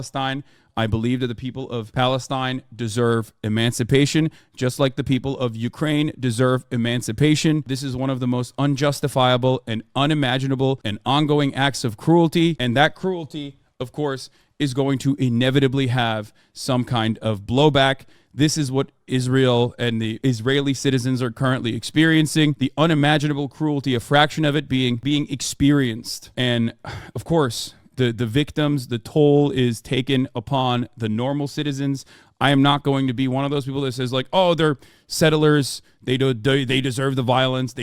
Palestine. I believe that the people of Palestine deserve emancipation, just like the people of Ukraine deserve emancipation. This is one of the most unjustifiable and unimaginable and ongoing acts of cruelty. And that cruelty, of course, is going to inevitably have some kind of blowback. This is what Israel and the Israeli citizens are currently experiencing. The unimaginable cruelty, a fraction of it being experienced. And of course, the victims, the toll is taken upon the normal citizens. I am not going to be one of those people that says like, oh, they're settlers. They deserve the violence.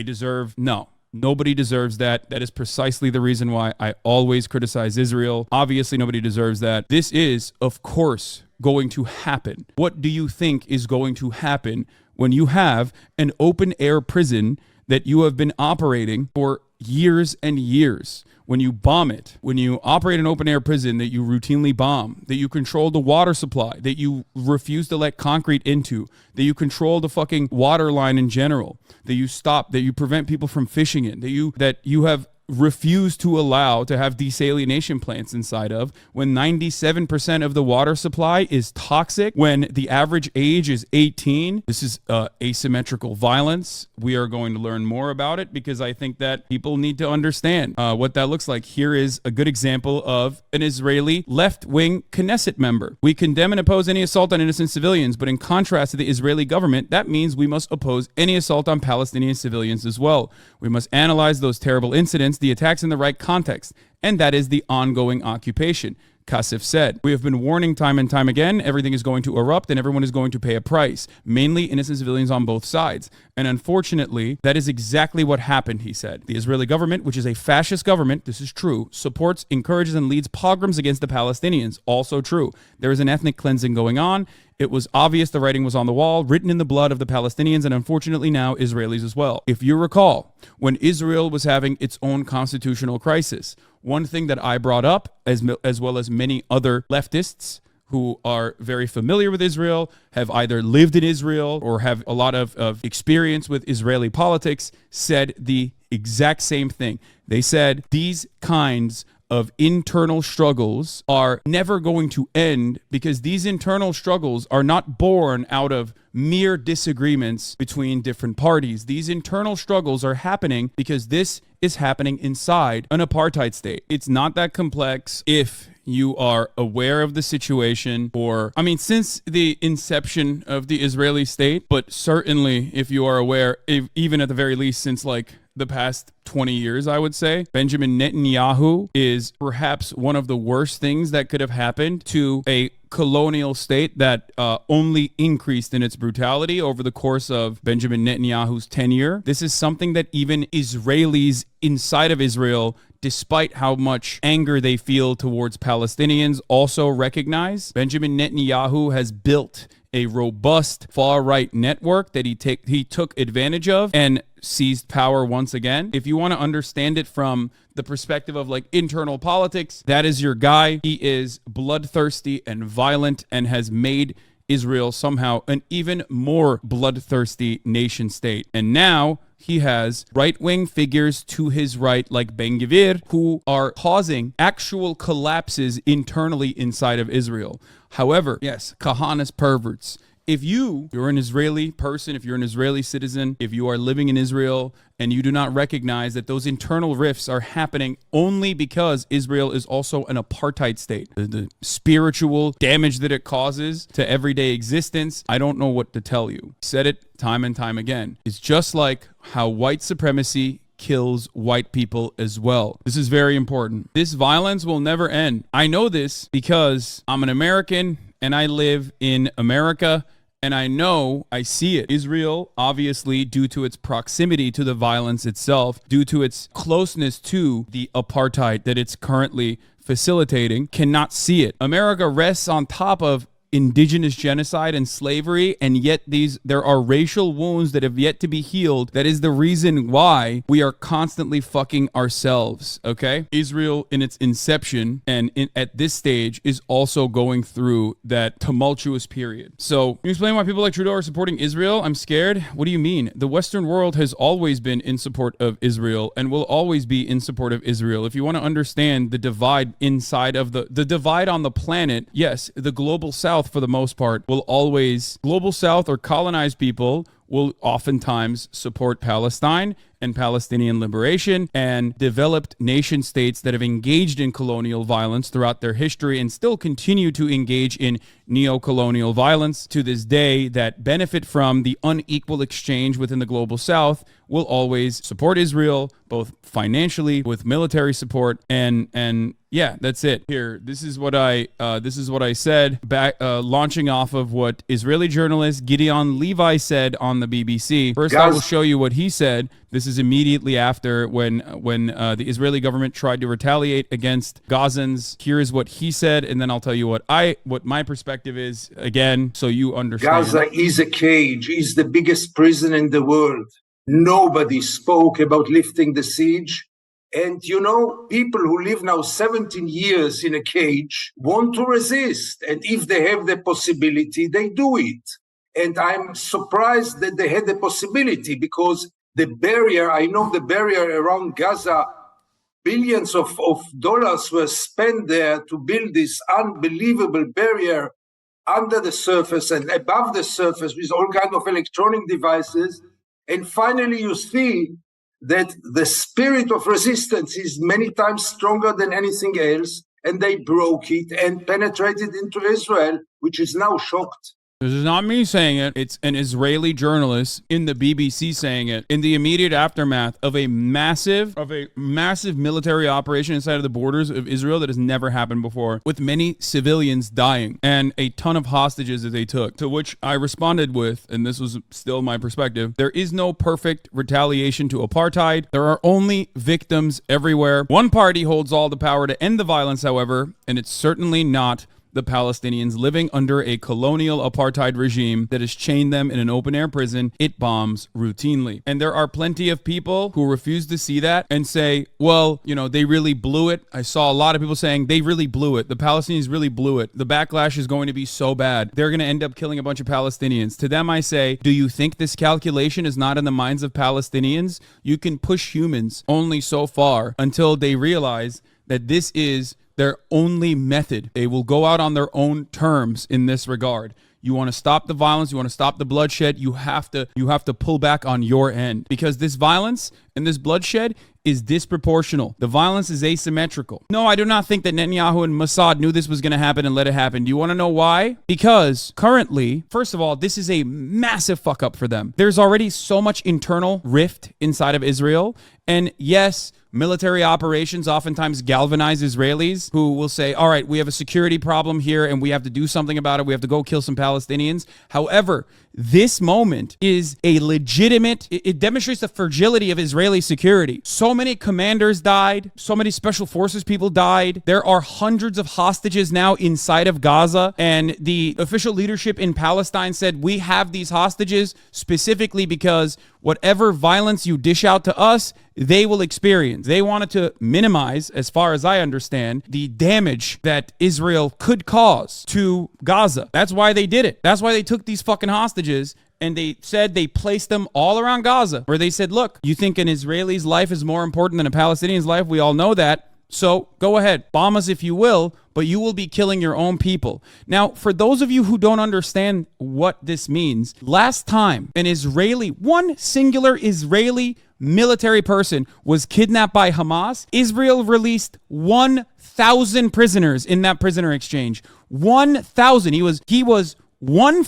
No. Nobody deserves that. That is precisely the reason why I always criticize Israel. Obviously, nobody deserves that. This is, of course, going to happen. What do you think is going to happen when you have an open air prison that you have been operating for years and years? When you bomb it, when you operate an open air prison that you routinely bomb, that you control the water supply, that you refuse to let concrete into, that you control the fucking water line in general, that you prevent people from fishing in, that you have refused to allow to have desalination plants inside of, when 97% of the water supply is toxic, when the average age is 18. This is asymmetrical violence. We are going to learn more about it because I think that people need to understand what that looks like. Here is a good example of an Israeli left-wing Knesset member. We condemn and oppose any assault on innocent civilians, but in contrast to the Israeli government, that means we must oppose any assault on Palestinian civilians as well. We must analyze those terrible incidents, the attacks in the right context, and that is the ongoing occupation. Kassif said, we have been warning time and time again, everything is going to erupt and everyone is going to pay a price, mainly innocent civilians on both sides. And unfortunately, that is exactly what happened, he said. The Israeli government, which is a fascist government, this is true, supports, encourages, and leads pogroms against the Palestinians. Also true. There is an ethnic cleansing going on. It was obvious the writing was on the wall, written in the blood of the Palestinians, and unfortunately now Israelis as well. If you recall, when Israel was having its own constitutional crisis, one thing that I brought up, as well as many other leftists who are very familiar with Israel, have either lived in Israel or have a lot of experience with Israeli politics, said the exact same thing. They said these kinds of internal struggles are never going to end because these internal struggles are not born out of mere disagreements between different parties. These internal struggles are happening because this is happening inside an apartheid state. It's not that complex if you are aware of the situation, or, I mean, since the inception of the Israeli state, but certainly if you are aware, even at the very least since like the past 20 years, I would say, Benjamin Netanyahu is perhaps one of the worst things that could have happened to a colonial state that only increased in its brutality over the course of Benjamin Netanyahu's tenure. This is something that even Israelis inside of Israel, despite how much anger they feel towards Palestinians, also recognize. Benjamin Netanyahu has built a robust far-right network that he took advantage of and seized power once again. If you want to understand it from the perspective of like internal politics, that is your guy. He is bloodthirsty and violent and has made Israel somehow an even more bloodthirsty nation state. And now he has right-wing figures to his right, like Ben-Gvir, who are causing actual collapses internally inside of Israel. However, yes, Kahanist perverts. If you're an Israeli person, if you're an Israeli citizen, if you are living in Israel and you do not recognize that those internal rifts are happening only because Israel is also an apartheid state, the spiritual damage that it causes to everyday existence, I don't know what to tell you. Said it time and time again. It's just like how white supremacy kills white people as well. This is very important. This violence will never end. I know this because I'm an American and I live in America. And I see it. Israel, obviously, due to its proximity to the violence itself, due to its closeness to the apartheid that it's currently facilitating, cannot see it. America rests on top of indigenous genocide and slavery, and yet there are racial wounds that have yet to be healed. That is the reason why we are constantly fucking ourselves, okay? Israel in its inception and at this stage is also going through that tumultuous period. So, can you explain why people like Trudeau are supporting Israel? I'm scared. What do you mean? The Western world has always been in support of Israel and will always be in support of Israel. If you want to understand the divide inside of the divide on the planet, yes, the global South for the most part will always, global South or colonized people will oftentimes support Palestine and Palestinian liberation, and developed nation states that have engaged in colonial violence throughout their history and still continue to engage in neo-colonial violence to this day that benefit from the unequal exchange within the global South will always support Israel, both financially with military support and yeah, that's it. Here, this is what I said back, launching off of what Israeli journalist Gideon Levi said on the BBC. First, I will show you what he said. This is immediately after when the Israeli government tried to retaliate against Gazans. Here is what he said, and then I'll tell you what my perspective is again, so you understand. Gaza is a cage. Is the biggest prison in the world. Nobody spoke about lifting the siege. And you know, people who live now 17 years in a cage want to resist. And if they have the possibility, they do it. And I'm surprised that they had the possibility, because the barrier, I know the barrier around Gaza, billions of dollars were spent there to build this unbelievable barrier under the surface and above the surface with all kinds of electronic devices. And finally, you see that the spirit of resistance is many times stronger than anything else, and they broke it and penetrated into Israel, which is now shocked. This is not me saying it. It's an Israeli journalist in the BBC saying it in the immediate aftermath of a massive military operation inside of the borders of Israel that has never happened before, with many civilians dying and a ton of hostages that they took. To which I responded with, and this was still my perspective, there is no perfect retaliation to apartheid. There are only victims everywhere. One party holds all the power to end the violence, however, and it's certainly not the Palestinians living under a colonial apartheid regime that has chained them in an open-air prison it bombs routinely. And there are plenty of people who refuse to see that and say, well, you know, they really blew it. I saw a lot of people saying they really blew it. The Palestinians really blew it. The backlash is going to be so bad. They're going to end up killing a bunch of Palestinians. To them, I say, do you think this calculation is not in the minds of Palestinians? You can push humans only so far until they realize that this is their only method. They will go out on their own terms in this regard. You want to stop the violence, you want to stop the bloodshed, you have to pull back on your end, because this violence and this bloodshed is disproportional. The violence is asymmetrical. No, I do not think that Netanyahu and Mossad knew this was going to happen and let it happen. Do you want to know why? Because currently, first of all, this is a massive fuck up for them. There's already so much internal rift inside of Israel. And yes, military operations oftentimes galvanize Israelis who will say, all right, we have a security problem here and we have to do something about it. We have to go kill some Palestinians. However, this moment is a legitimate, it demonstrates the fragility of Israeli security. So many commanders died. So many special forces people died. There are hundreds of hostages now inside of Gaza. And the official leadership in Palestine said, we have these hostages specifically because whatever violence you dish out to us, they will experience. They wanted to minimize, as far as I understand, the damage that Israel could cause to Gaza. That's why they did it. That's why they took these fucking hostages and they said they placed them all around Gaza, where they said, look, you think an Israeli's life is more important than a Palestinian's life? We all know that. So go ahead, bomb us if you will, but you will be killing your own people. Now, for those of you who don't understand what this means, last time one singular Israeli military person was kidnapped by Hamas, Israel released 1,000 prisoners in that prisoner exchange. 1,000. He was one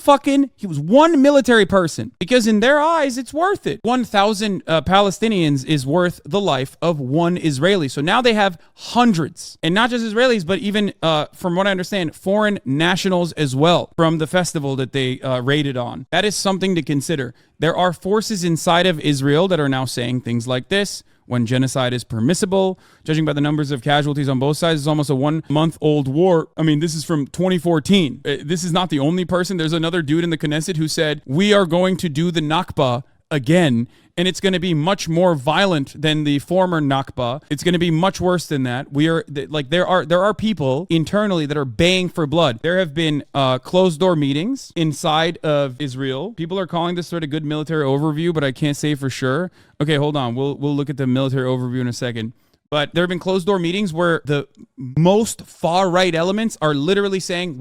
military person, because in their eyes, it's worth it. 1,000 Palestinians is worth the life of one Israeli. So now they have hundreds, and not just Israelis, but even, from what I understand, foreign nationals as well from the festival that they raided on. That is something to consider. There are forces inside of Israel that are now saying things like this. when genocide is permissible. Judging by the numbers of casualties on both sides, it's almost a 1 month-old war. I mean, this is from 2014. This is not the only person. There's another dude in the Knesset who said, we are going to do the Nakba again, and it's going to be much more violent than the former Nakba. It's going to be much worse than that. There are people internally that are baying for blood. There have been closed door meetings inside of Israel. People are calling this sort of good military overview, but I can't say for sure. Okay, hold on. We'll look at the military overview in a second. But there have been closed door meetings where the most far right elements are literally saying,